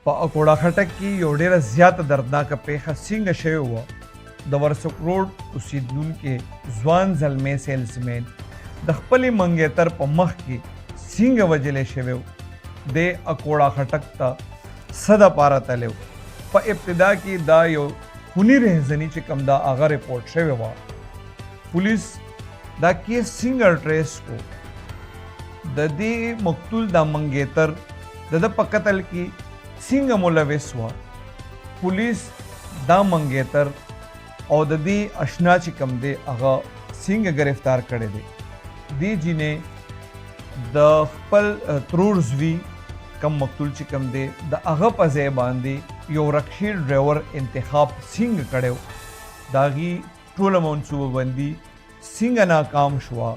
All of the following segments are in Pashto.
په اکوړه خټک کې یو ډېره زیاته دردناکه پیښه څنګه شوې وه. د ورسک روډ اوسېدونکي ځوان زلمی سیلزمین د خپلې منګیتر په مخ کې څنګه وجلی شوی و. د اکوړه خټک ته څه دپاره تللی و. په ابتدا کې دا یو خوني رهزني چې کوم دا هغه ریپورټ شوې وه. پولیس دا کیس څنګه ټریس کو. د دې مقتول دا منګیتر د ده په قتل کې څنګه ملوث وه. پولیس دا منګیتر او د دې اشنا چې کوم دی هغه څنګه گرفتار کړی دی. دې جینې د خپل ترور زوی کم مقتول چې کوم دی د هغه په ځای باندې یو رکشي ډرایور انتخاب څنګه کړی و. د هغې ټوله منصوبه بندي څنګه ناکام شوه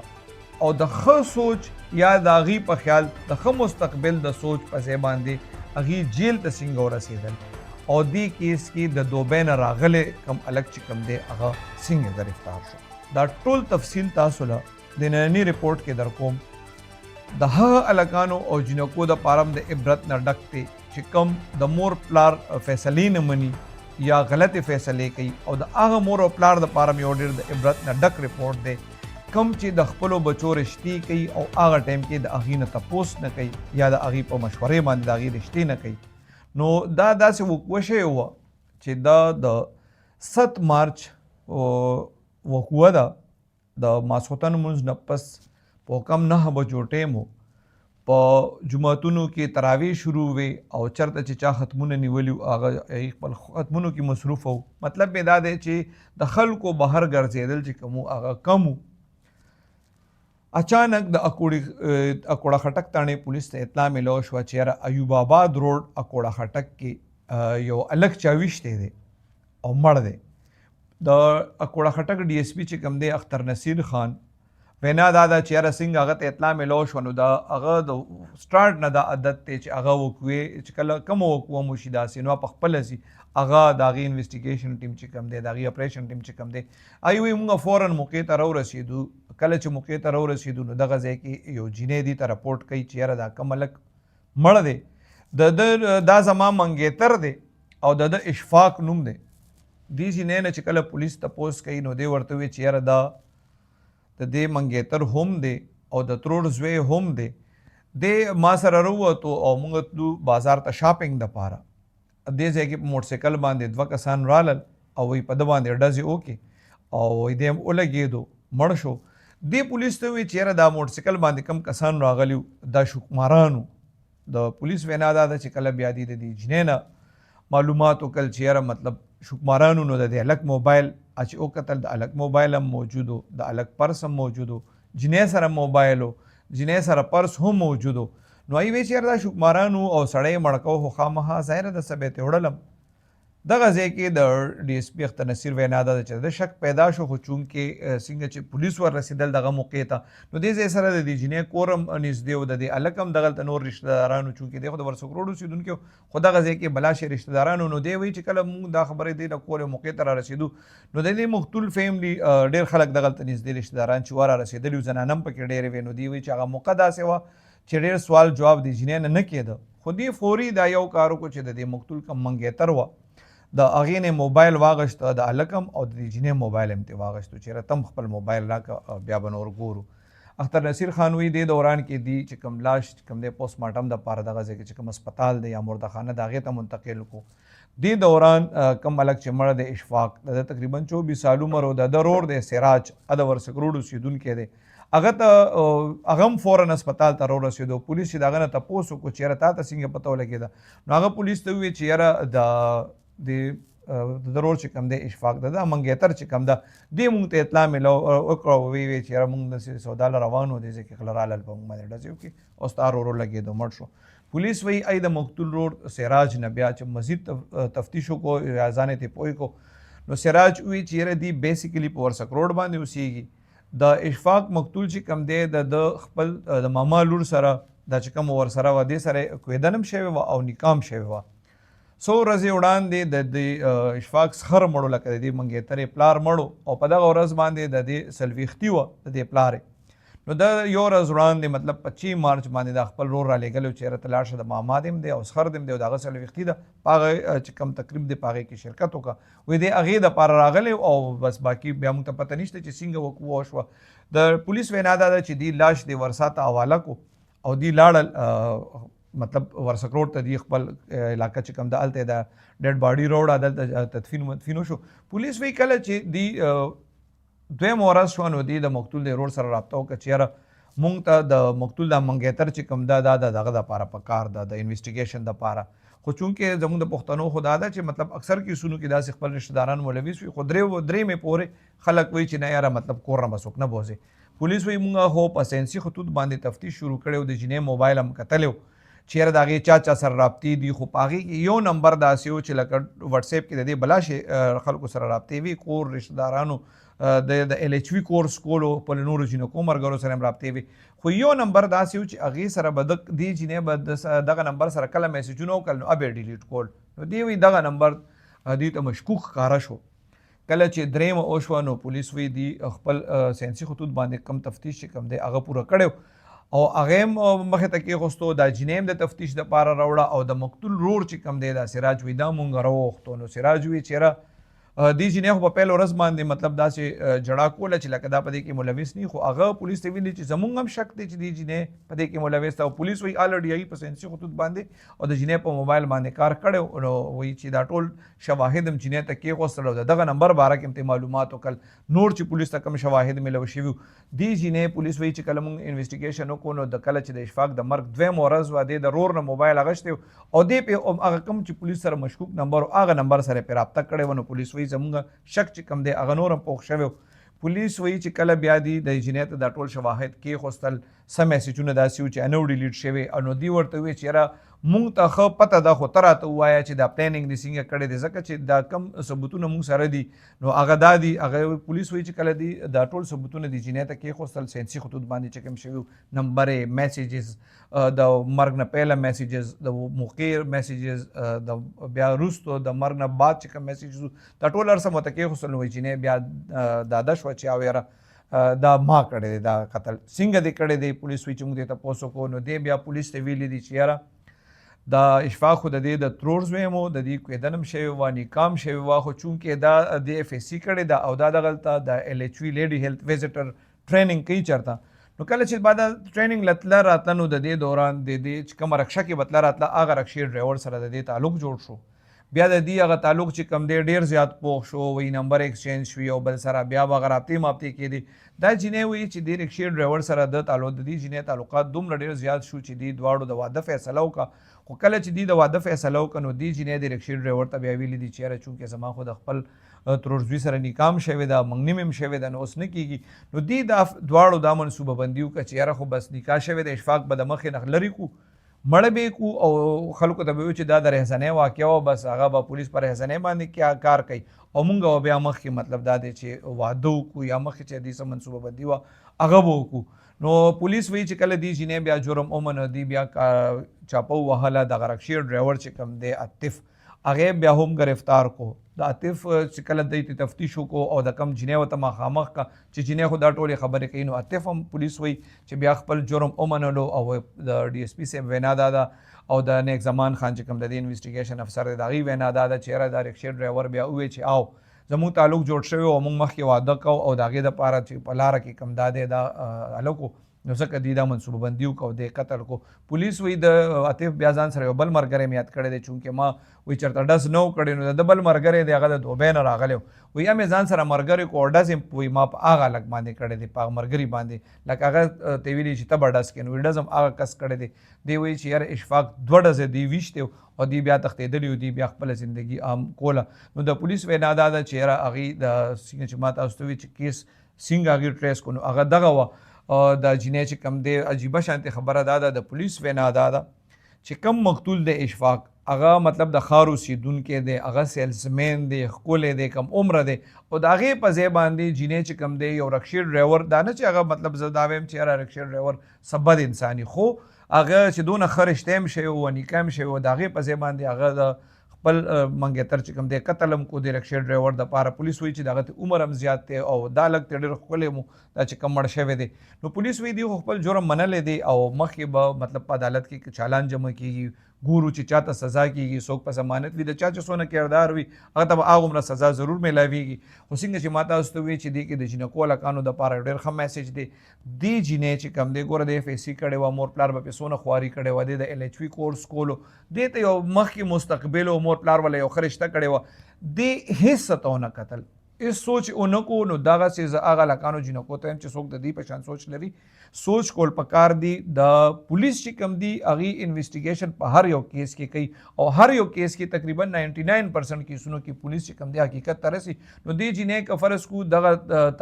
او د ښه سوچ یا د هغې په خیال د ښه مستقبل د سوچ په ځای باندې هغې جیل ته څنګه ورسېدل او دې کیس کې د دوبۍ نه راغلی کم هلک چې کوم دی هغه څنګه گرفتار شو. دا ټول تفصیل تاسو له د ننني ریپورټ کې در کوم. د هغه هلکانو او جنکو دپاره هم د عبرت نه ډک دی چې کوم د مور پلار فیصلې نه مني یا غلطې فیصلې کوي او د هغه مور او پلار دپاره هم یو ډېر د عبرت نه ډک ریپورټ دی کم چې د خپلو بچو رشتې کوي او هغه ټایم کې د هغې نه تپوس نه کوي یا د هغې په مشورې باندې د هغې رشتې نه کوي. نو دا داسې وقوع شوې وه چې دا د 7 مارچ وقوعه ده. د ماسخوتن لمونځ نه پس په کم 9 بجو ټایم و. په جوماتونو کې تراویح شروع وې او چرته چې چا ختمونه نیولي وو هغه خپل ختمونو کې مصروف وو. مطلب مې دا دی چې د خلکو بهر ګرځېدل چې کوم هغه کم وو. اچانک د اکوړه خټک تاڼې پولیس ته اطلاع میلو شوه چې یاره ایوب آباد روډ اکوړه خټک کې یو هلک چاویشتی دی او مړ دی. د اکوړه خټک ډي ایس پي چې کوم دی اختر نصیر خان وینا دا ده چې یاره څنګه هغه ته اطلاع میلو شوه نو د هغه د سټارټ نه دا عادت دی چې هغه وقوعې چې کله کومه وقوعه مو شي داسې نو پخپله ځي هغه د هغې انویسټیګیشن ټیم چې کوم دی د هغې اپریشن ټیم چې کوم دی هغوی وایي موږ فوراً موقع ته راورسېدو. کله چې موقع ته راورسېدو نو دغه ځای کې یو جینۍ دې ته رپورټ کوي چې یاره دا کم هلک مړ دی دا زما منګیتر دی او د ده اشفاق نوم دی. دې جینۍ نه چې کله پولیس تپوس کوي نو دی ورته وایي چې یاره دا د دې منګیتر هم دی او د ترور زوی هم دی. دی ما سره راووتو او موږ تلو بازار ته شاپینګ دپاره. دې ځای کې په موټرسایکل باندې 2 کسان رالل او وایي په ده باندې ډزې وکړې او وایي دی هم ولګېدو مړ شو. دې پولیس ته وایي چې یاره دا موټرسایکل باندې کم کسان راغلي دا شکمارانو. د پولیس وینا دا ده چې کله بیا دې د دې جینۍ نه معلومات وکړل چې یاره مطلب شکمارانو نو د دې هلک موبایل چې وکتل د هلک موبایل هم موجود و د هلک پرس هم موجود و جینۍ سره موبایل و جینۍ سره پرس هم موجود و. نو هغوی وایي چې یاره دا شکمارانو او سړی یې مړ کوه خو خامخا ظاهره ده څه به یې وړلم. دغه ځای کې د ډي ایس پي اختر نصیر وینا دا ده چې د شک پیدا شو خو چونکې څنګه چې پولیس ور رسېدل دغه موقع ته نو دې ځای سره د دې جینۍ کور هم نږدې و د دې هلک هم دغلته نور رشته دارانو چونکې دی خو د ورسک روډ اوسېدونکی خو دغه ځای کې بلا شي رشته دارانو. نو دی وایي چې کله موږ دا خبرې دی د کور موقع ته را رسېدو نو د دې مقتول فیملي ډېر خلک دغلته نږدې رشته داران چې ور را رسېدلي وو زنانه هم پکې ډېرې وې. نو دی وایي چې هغه موقع داسې وه چې ډېر سوال جواب د جینۍ نه کېده خو دې فوري دا یو کار وکړو چې د دې مقتول کم منګیتر وه د هغې نه موبایل واغشته د هلک هم او د دې جینۍ موبایل هم ترې واغشتو چې یاره تم خپل موبایل راکړه بیا به نور ګورو. اختر نصیر خان وایي دې دوران کې دی چې کوم لاش کوم دی پوسټ مارټم دپاره دغه ځای کې چې کوم هسپتال دی یا مردخانه د هغې ته منتقل کړو. دې دوران کم هلک چې مړ دی اشفاق د ده تقریبا 24 سال عمر و د ده رور دی سراج د ورسک روډ اوسېدونکی دی هغه ته هغه هم فوراً هسپتال ته راورسېدو. پولیس چې د هغه نه تپوس وکړو چې یاره تا ته څنګه پته ولګېده نو هغه پولیس ته وویل چې یاره د ضرور چې کوم دی اشفاق ده دا منګیتر چې کوم ده دې مونږ ته اطلاع میلو وکړه ویې ویې چې یاره مونږ داسې سودا له روان وو دې ځای کې غله رالل په مونږ باندې ډزې وکړې او ستا ورور لګېدو مړ شو. پولیس وایي ای د مقتول روډ سراج نه بیا چې مزید تفتیش وکړو یا ځان یې ترې پوه کړو نو سراج وایي چې یاره دی بیسیکلي په ورسک روډ باندې اوسېږي. د اشفاق مقتول چې کوم دی د خپل د ماما لور سره دا چې کوم ورسره وه دې سره کویدن هم شوې وه او نکاح هم شوې وه. څو ورځې وړاندې د اشفاق خر مړو لکه د دې منګیترې پلار مړو او په دغه ورځ باندې د دې څلوېښتي وه د دې پلار نو د یو ورځ وړاندې مطلب 25 مارچ باندې د خپل رور را لېږلی و چې یاره ته لاړ شه د ماما دې هم دی او سخر دې هم دی او د هغه څلوېښتي ده په هغه چې کوم تقریب دی په هغې کې شرکت وکړه وایي دی هغې دپاره راغلی او بس باقي بیا موږ ته پته نشته چې څنګه وکړو وشوه د پولیس وینا دا ده چې دی لاش دی ورسا ته حواله کو او دی لاړل مطلب ورسک روډ ته دی خپل علاقه چې کوم ده هلته د ډیډ باډي روډ دلته تدفین وشو پولیس وایي کله چې دی دویم ورځ شوه نو دی د مقتول د رور سره رابطه وکړه چې یاره مونږ ته د مقتول دا منګیتر چې کوم ده دا د دغه دپاره پکار ده د انویسټیګیشن دپاره خو چونکې زموږ د پښتنو خو دا ده چې مطلب اکثر کیسونو کې داسې خپل رشته داران ملوث وي خو درې مې پورې خلک وایي چې نه یاره مطلب کور نه به څوک نه بوځي پولیس وایي مونږ خو په ساینسي خطوط باندې تفتیش شروع کړی و د جینۍ موبایل هم کتلی و چې یاره د هغې چا سره رابطې دي خو په هغې کې یو نمبر داسې و چې لکه وټساپ کې د دې بلا شي خلکو سره رابطې وي کور رشته دارانو د ایل ایچ وي کورس کولو په نورو جینکو مرګرو سره هم رابطې وي خو یو نمبر داسې و چې هغې سره به دې جینۍ به دغه نمبر سره کله میسیجونه وکړل نو اب یې ډیلیټ کول نو دې وایي دغه نمبر دې ته مشکوک ښکاره شو کله چې درېیمه وشوه نو پولیس وایي دی خپل ساینسي خطوط باندې کم تفتیش چې کوم دی هغه پوره کړی او هغه هم مخې ته کېغوستو دا جینۍ هم د تفتیش دپاره راوړه او د مقتول رور چې کوم دی دا سراج وایي دا مونږ راوغوښتو نو سراج وایي چې یاره دې جینۍ خو په پیل ورځ باندې مطلب داسې جړا کوله چې لکه دا په دې کې ملوث نه خو هغه پولیس ته ویلي چې زمونږ هم شک دی چې دې جینۍ په دې کې ملوث ده او پولیس وایي الریډي هغې په ساینسي خطوط باندې او د جینۍ په موبایل باندې کار کړی نو وایي چې دا ټول شواهد هم جینۍ ته کېغوستل او د دغه نمبر باره کې هم ته معلومات وکړل نور چې پولیس ته کوم شواهد میلو شوي دې جینۍ پولیس وایي چې کله مونږ انویسټیګیشن وکړو نو د کله چې د اشفاق د مرګ دویم ورځ وه دې د رور نه موبایل اغوستی او دې پې هغه کوم چې پولیس سره مشکوک نمبر هغه نمبر سره پې رابطه کړې وه نو پولیس وایي زمونږ شک چې کوم دی هغه نور هم پوخ شوی پولیس وایي چې کله بیا دی د جینۍ ته دا ټول شواهد کېښوستل څه میسیجونه داسې وو چې نه و ډیلیټ شوي او نو دوی ورته وایي چې یاره مونږ ته ښه پته ده خو ته راته ووایه چې دا پلانینګ دې څنګه کړی دی ځکه چې دا کم ثبوتونه مونږ سره دي نو هغه دا دي هغه پولیس وایي چې کله دی دا ټول ثبوتونه د جینۍ ته کېښوستل ساینسي خطوط باندې چې کوم شوي نمبر یې میسیجز د مرګ نه پهله میسیجز د موقع میسیجز د بیا وروستو د مرګ نه بعد چې کوم میسیجز دا ټول هر څه ورته کېښوستل نو وایي جینۍ بیا ډاډه شوه چې او یاره دا ما کړی دی دا قتل څنګه دې کړی دی پولیس وایي چې موږ دې تپوس وکړو نو دی بیا پولیس ته ویلي دي چې یاره دا اشفاق خو د دې د ترور زوی مو د دې کویدن هم شوې وه نکاح هم شوې وه خو چونکې دا د اف ایس سی کړې ده او دا دغلته د ایل ایچ وي لیډي هیلث ویزیټر ټریننګ کوي چېرته نو کله چې بعد ټریننګ لتله راتله نو د دې دوران د دې چې کومه رکشه کې بتله راتله هغه رکشې ډرایور سره د دې تعلق جوړ شو بیا د دې هغه تعلق چې کوم دی ډېر زیات پوخ شو وایي نمبر ایکسچینج شوي او بل سره بیا به هغه رابطې مابطې کېدې دا جینۍ وایي چې دې رکشې ډرایور سره د تعلق د دې جینۍ تعلقات دومره ډېر زیات شو چې دې دواړو د واده فیصله وکړه خو کله چې دې د واده فیصله وکړه نو دې جینۍ د رکشې ډرایور ته بیا ویلي دي چې یاره چونکې زما خو د خپل ترورزوی سره نکاح هم شوې ده منګنیم هم شوې ده نو اوس نه کېږي نو دې دا دواړو دا منصوبه بندي وکړه چې یاره خو بس نکاح شوې ده اشفاق به د مخې نه لرې کړو مړه به کو او خلکو ته به وایو چې دا د رهزنۍ واقعه وه بس هغه به پولیس په رهزنۍ باندې کار کوي او مونږ به بیا مخکې مطلب دا دی چې واده وکړو یا مخکې چې دې څه منصوبه بندي وه هغه به وکړو نو پولیس وایي چې کله دې جینۍ بیا جرم ومنه دی بیا چاپه ووهله دغه رکشې ډرایور چې کوم دی عاطف هغې بیا هم گرفتار کو د عاطف چې کله دی ته تفتیش وکړو او د کم جینۍ ورته مخامخ کا چې جینۍ خو دا ټولې خبرې کوي نو عاطف هم پولیس وایي چې بیا خپل جرم ومنلو او د ډي ایس پي صاحب وینا دا ده او د نیک زمان خان چې کوم د دې انویسټیګیشن افسر دی د هغې وینا دا ده چې یاره دا رکشې ډرایور بیا ووایي چې او زموږ تعلق جوړ شوی او موږ مخکې واده کوو او د هغې دپاره چې په لاره کې کوم دا دی دا هلک نو ځکه دوی دا منصوبه بندي وکړو دی قتل کو پولیس وایي د عاطف بیا ځان سره یو بل ملګری مې یاد کړی دی چونکې ما وایي چېرته ډز نه و کړی نو د بل ملګری دی هغه د دوبۍ نه راغلی وایي یا مې ځان سره ملګری کو او ډز یې وایي ما په هغه هلک باندې کړی دی په هغه ملګري باندې لکه هغه ته ویلي چې ته به ډز کړې نو ډز هم هغه کس کړی دی دی وایي چې یاره اشفاق 2 ډزې دی ویشتې او دی بیا تښتېدلي و دی بیا خپله زندګي عام کوله نو د پولیس وینا دا ده چې یاره هغې د څنګه چې ما تاسو ته وایي چې کیس څنګه هغې ټریس کړو نو هغه دغه وه د جینۍ چې کم دی عجیبه شانتې خبره دا ده د پولیس وینا دا ده چې کم مقتول دی اشفاق هغه مطلب د ښار اوسېدونکی دی هغه سیلسمین دی ښکلی دی کم عمره دی او د هغې په ځای باندې جینۍ چې کم دی یو رکشې ډرایور دا نه چې هغه مطلب زه دا وایم چې یاره رکشې ډرایور څه بد انساني خو هغه چې دونه ښه رشته هم شوی و نکاح هم شوی و د هغې په ځای باندې هغه د بل منګیتر چې کوم دی قتل هم کو دی رکشې ډرایور دپاره پولیس وایي چې د هغه ته عمر هم زیات دی او دا لږ ته ډېر ښکلی مو دا چې کوم مړ شوی دی نو پولیس وایي دی خو خپل جرم منلی دی او مخکې به مطلب په عدالت کې چالان جمع کېږي ګورو چې چاته سزا کېږي څوک په ضمانت وي د چا چې څونه کردار وي هغه ته به هغومره سزا ضرور میلاویږي خو څنګه چې ما تاسو ته وایي چې دې کې د جینکو هلکانو دپاره ډېر ښه میسج دی دې جینۍ چې کوم دی ګوره د اف ایس سی کړې وه مور پلار به پرې څونه خواري کړې وه د ایل ایچ وي کورس کولو دې ته یو مخکې مستقبل و مور پلار والا یو ښه رشته کړې وه دې هېڅ څه ته ونه کتل هېڅ سوچ ونه کو نو دغسې زه هغه هلکانو جینکو ته یم چې څوک د دې په شان سوچ لري سوچ کول پکار دی د پولیس چې کوم دی هغې انویسټیګیشن په هر یو کیس کې کوي او هر یو کیس کې تقریبا 99% کیسونو کې پولیس چې کوم دی حقیقت ته رسي نو دې جینۍ که فرض کو دغه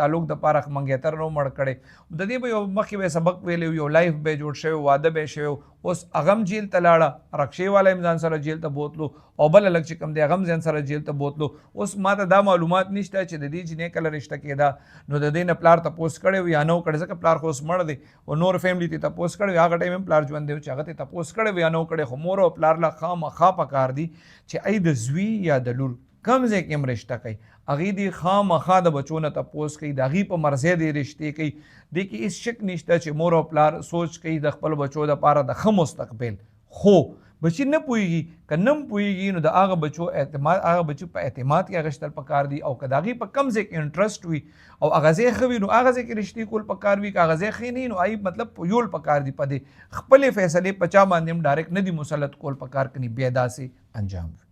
تعلق دپاره منګیتر نه مړ کړی د دې به یو مخکې به سبق ویلی یو لایف به جوړ شوی واده به شوی اوس هغه هم جیل ته لاړه رکشې والا هم ځان سره جیل ته بوتلو او بل هلک چې کوم دی هغه هم ځان سره جیل ته بوتلو اوس ما ته دا معلومات نشته چې د دې جینۍ کله رشته کېده نو د دې نه پلار تپوس کړی و یا نه و کړی ځکه پلار خو اوس مړ دی او نور فیملی ته تپوس کړی هغه ټایم هم پلار ژوند دی چې هغه ته تپوس کړی یا نه و کړی خو مور او پلار له خامخا پکار دي چې ای د زوی یا د لور کم ځای کې هم رشته کوي هغې دې خامخا د بچو نه تپوس کوي د هغې په مرضۍ دې رشتې کوي دې کې هېڅ شک نشته چې مور او پلار سوچ کوي د خپل بچو دپاره د ښه مستقبل خو بچی نه پوهېږي که نه هم پوهېږي نو د هغه بچو اعتماد هغه بچو په اعتماد کې اخیستل پکار دي او که د هغې په کم ځای کې انټرسټ وي او هغه ځای ښه وي نو هغه ځای کې رشتې کول پکار وي که هغه ځای ښه نه وي نو هغې مطلب پویول پکار دي په دې خپلې فیصلې په چا باندې هم ډایرکټ نه دي مسلط کول پکار کني بیا داسې انجام وي